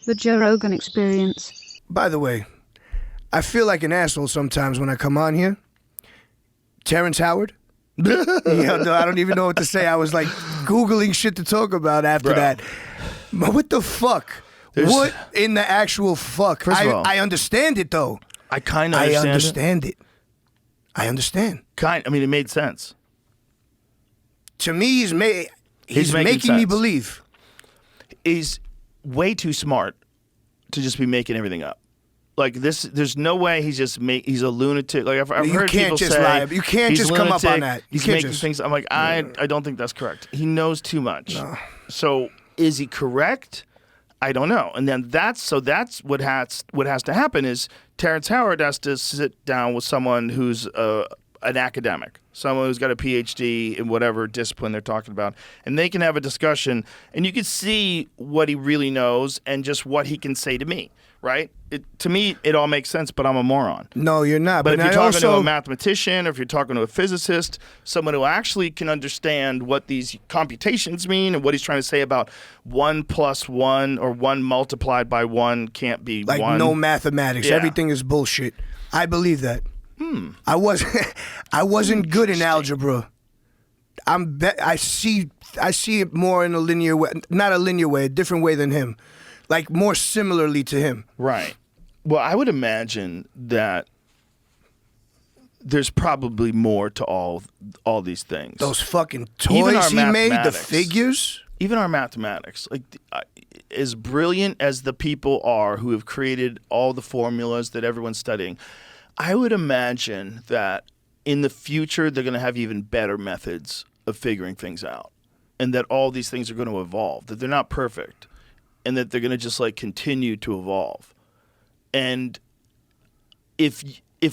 The Joe Rogan Experience. By the way, I feel like an asshole sometimes when I come on here. Terrence Howard? Yeah, no, I don't even know what to say. I was like Googling shit to talk about after that. But what the fuck? What in the actual fuck? First of all, I understand it though. I kind of understand, it. I understand. I mean, it made sense. To me, he's making sense. me believe. He's way too smart to just be making everything up. Like this, there's no way he's a lunatic. Like I've heard people say, lie. You can't just come up on that. He's making things. I'm like, I don't think that's correct. He knows too much. No. So is he correct? I don't know. And then that's what has to happen is Terrence Howard has to sit down with someone who's an academic, someone who's got a PhD in whatever discipline they're talking about, and they can have a discussion, and you can see what he really knows and just what he can say to me, right? To me, it all makes sense, but I'm a moron. No, you're not. But if you're talking to a mathematician, or if you're talking to a physicist, someone who actually can understand what these computations mean and what he's trying to say about 1 + 1 or 1 multiplied by 1 can't be like 1. No mathematics. Yeah. Everything is bullshit. I believe that. I wasn't good in algebra. I see it more in a linear way, not a linear way, a different way than him, like more similarly to him. Right. Well, I would imagine that there's probably more to all these things. Those fucking toys he made, the figures. Even our mathematics, like as brilliant as the people are who have created all the formulas that everyone's studying, I would imagine that in the future they're going to have even better methods of figuring things out, and that all these things are going to evolve, that they're not perfect, and that they're going to just like continue to evolve. And if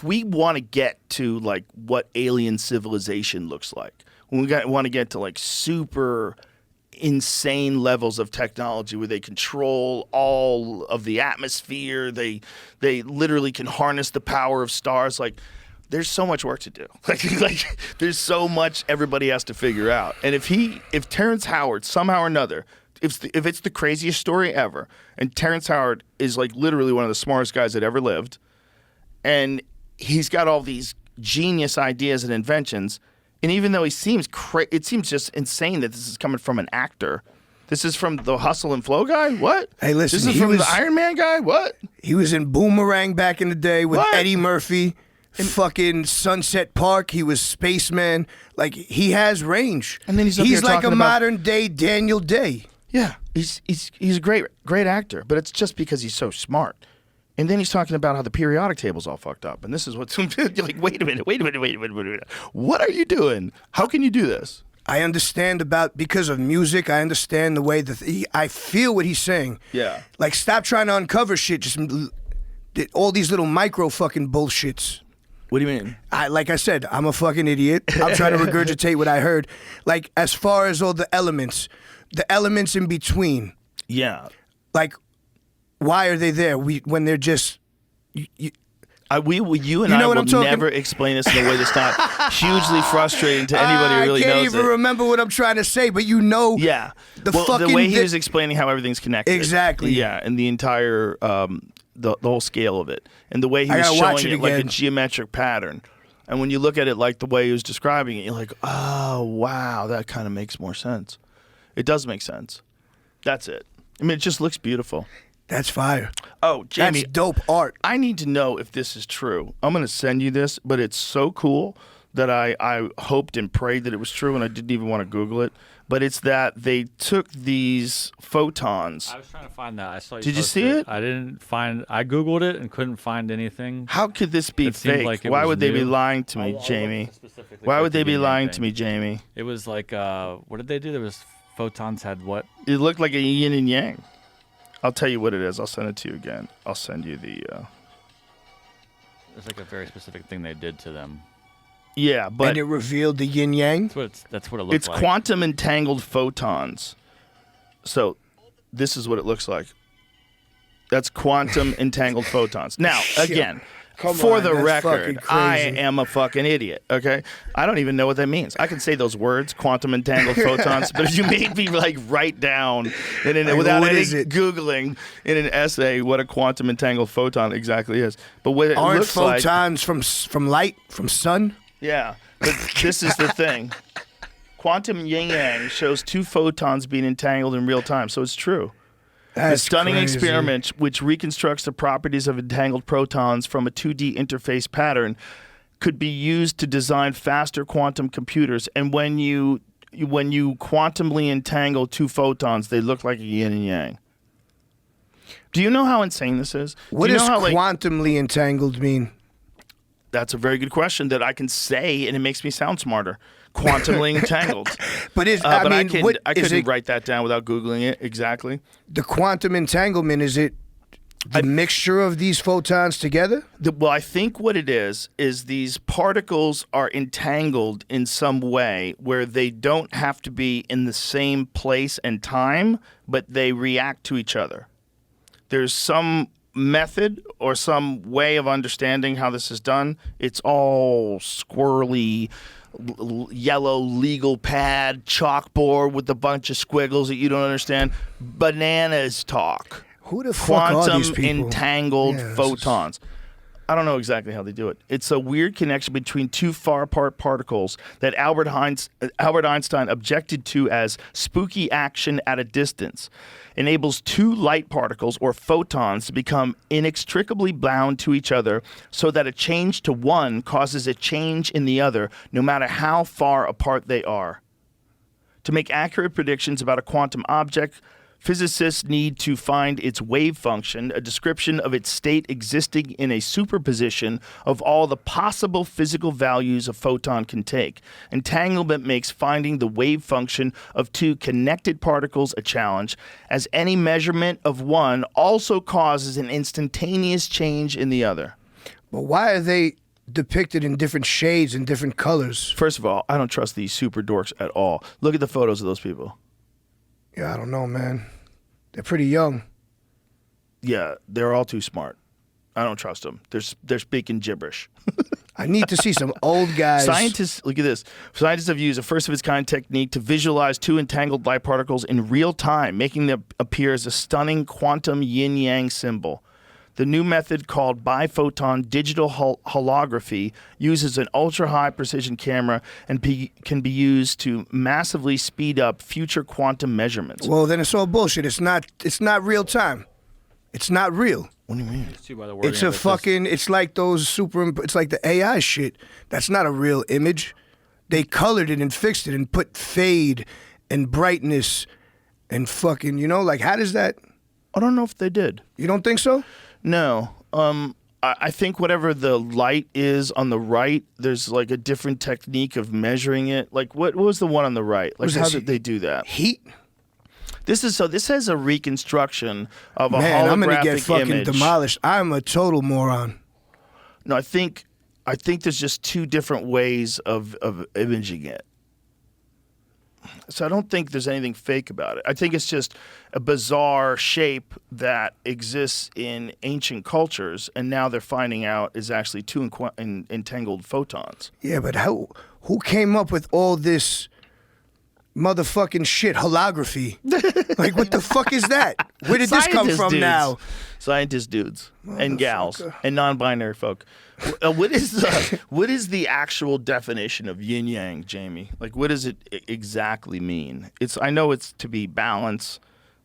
we want to get to like what alien civilization looks like, when we want to get to like super insane levels of technology where they control all of the atmosphere, they literally can harness the power of stars, like there's so much work to do. Like there's so much everybody has to figure out. And if Terrence Howard somehow or another, if it's the craziest story ever, and Terrence Howard is like literally one of the smartest guys that ever lived, and he's got all these genius ideas and inventions, and even though it seems just insane that this is coming from an actor. This is from the Hustle and Flow guy? What? Hey, listen. This is from the Iron Man guy? What? He was in Boomerang back in the day with What? Eddie Murphy. In fucking Sunset Park. He was Spaceman. Like, he has range. And then he's like a modern day Daniel Day. Yeah. He's a great actor, but it's just because he's so smart. And then he's talking about how the periodic table's all fucked up. And this is what's you're like, wait a minute. What are you doing? How can you do this? I understand because of music, I understand the way that I feel what he's saying. Yeah. Like, stop trying to uncover shit. Just all these little micro fucking bullshits. What do you mean? Like I said, I'm a fucking idiot. I'm trying to regurgitate what I heard. Like, as far as all the elements in between. Yeah. Like, why are they there? When they're just... You and I will never explain this in a way that's not hugely frustrating to anybody who really knows it. I can't even remember what I'm trying to say, but you know... Yeah. The way he was explaining how everything's connected. Exactly. Yeah, and the entire... the whole scale of it. And the way he was showing it like a geometric pattern. And when you look at it like the way he was describing it, you're like, oh, wow, that kind of makes more sense. It does make sense. That's it. I mean, it just looks beautiful. That's fire. Oh, Jamie. That's dope art. I need to know if this is true. I'm going to send you this, but it's so cool that I hoped and prayed that it was true, and I didn't even want to Google it. But it's that they took these photons. I was trying to find that. I saw you. Did you see it? I didn't find. I Googled it and couldn't find anything. How could this be fake? Like Why would they be lying to me, Jamie? Why would they be lying to me, Jamie? It was like, what did they do? There was photons had what? It looked like a yin and yang. I'll tell you what it is. I'll send it to you again. I'll send you the... It's like a very specific thing they did to them. Yeah, but... And it revealed the yin-yang? That's what it looks like. It's quantum entangled photons. So, this is what it looks like. That's quantum entangled photons. Now, again, Come For on, the that's fucking record, I crazy. am a fucking idiot, okay? I don't even know what that means. I can say those words, quantum entangled photons, but if you made me like write down without what any is it? Googling in an essay what a quantum entangled photon exactly is. But what it Aren't looks like... photons from light, from sun? Yeah, but this is the thing. Quantum yin-yang shows two photons being entangled in real time, so it's true. That's The stunning crazy. experiment, which reconstructs the properties of entangled protons from a 2D interface pattern, could be used to design faster quantum computers. And when you quantumly entangle two photons, they look like a yin and yang. Do you know how insane this is? What Do you does know how, quantumly entangled mean? That's a very good question that I can say, and it makes me sound smarter. Quantumly entangled. But I is couldn't it write that down without Googling it exactly. the quantum entanglement? Is it the mixture of these photons together? Well, I think what it is these particles are entangled in some way where they don't have to be in the same place and time, but they react to each other. There's some method or some way of understanding how this is done. It's all squirrely, yellow legal pad, chalkboard with a bunch of squiggles that you don't understand. Bananas talk. Who the fuck are these Quantum people? entangled Yeah, this is- photons. I don't know exactly how they do it. It's a weird connection between two far apart particles that Albert Einstein objected to as spooky action at a distance. Enables two light particles, or photons, to become inextricably bound to each other so that a change to one causes a change in the other, no matter how far apart they are. To make accurate predictions about a quantum object, physicists need to find its wave function, a description of its state existing in a superposition of all the possible physical values a photon can take. Entanglement makes finding the wave function of two connected particles a challenge, as any measurement of one also causes an instantaneous change in the other. But why are they depicted in different shades and different colors? First of all, I don't trust these super dorks at all. Look at the photos of those people. Yeah, I don't know, man. They're pretty young. Yeah, they're all too smart. I don't trust them. They're speaking gibberish. I need to see some old guys. Scientists, look at this. Scientists have used a first-of-its-kind technique to visualize two entangled light particles in real time, making them appear as a stunning quantum yin-yang symbol. The new method, called biphoton digital holography, uses an ultra-high precision camera and can be used to massively speed up future quantum measurements. Well, then it's all bullshit. It's not real time. It's not real. What do you mean? See by the wording It's of a it, says- fucking, it's like those it's like the AI shit. That's not a real image. They colored it and fixed it and put fade and brightness and fucking, like, how does that, I don't know if they did. you don't think so? No. I think whatever the light is on the right, there's like a different technique of measuring it. Like, what was the one on the right? Like, Was how this- did they do that? Heat? This has a reconstruction of a Man, I'm gonna get holographic fucking image. demolished. I'm a total moron. No, I think there's just two different ways of imaging it. So I don't think there's anything fake about it. I think it's just a bizarre shape that exists in ancient cultures, and now they're finding out is actually two entangled photons. Yeah, but who came up with all this motherfucking shit, holography? Like, what the fuck is that? Where did this come Scientist from dudes. now? Scientist dudes and gals and non-binary folk. What is the actual definition of yin yang, Jamie? Like, what does it exactly mean? I know it's to be balance.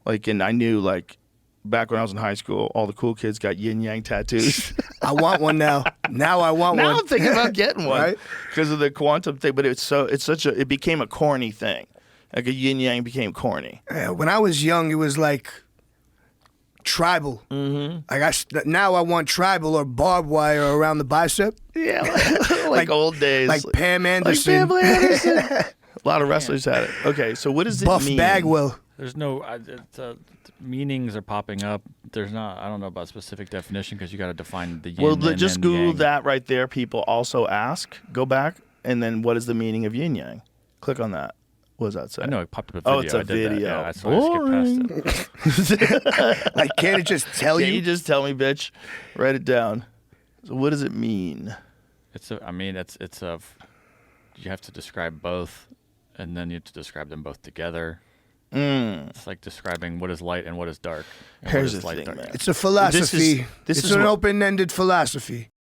Like, and I knew, like, back when I was in high school, all the cool kids got yin yang tattoos. I want one now. Now I want one. Now I'm thinking about getting one Right? because of the quantum thing. But it became a corny thing. Like, a yin yang became corny. Yeah, when I was young, it was like tribal. Mm-hmm. Like now I want tribal or barbed wire around the bicep. Yeah, like old days. Like Pam Anderson. Like Pam Anderson. A lot of wrestlers had it. Okay, so what does it Buff mean? Bagwell. There's no meanings are popping up. There's not. I don't know about specific definition because you got to define the yin. Well, and just then Google yang. that right there. People also ask. Go back and then what is the meaning of yin yang? Click on that. What does that say? I know it popped up a video. Oh, it's a I did video. That. Yeah, that's why I skipped past it. Like, can't it just tell Can you? you just tell me, bitch? Write it down. So what does it mean? I mean, it's a. You have to describe both, and then you have to describe them both together. It's like describing what is light and what is dark. And Here's what is the light, thing, dark. man. It's a philosophy. This It's is an what- open-ended philosophy.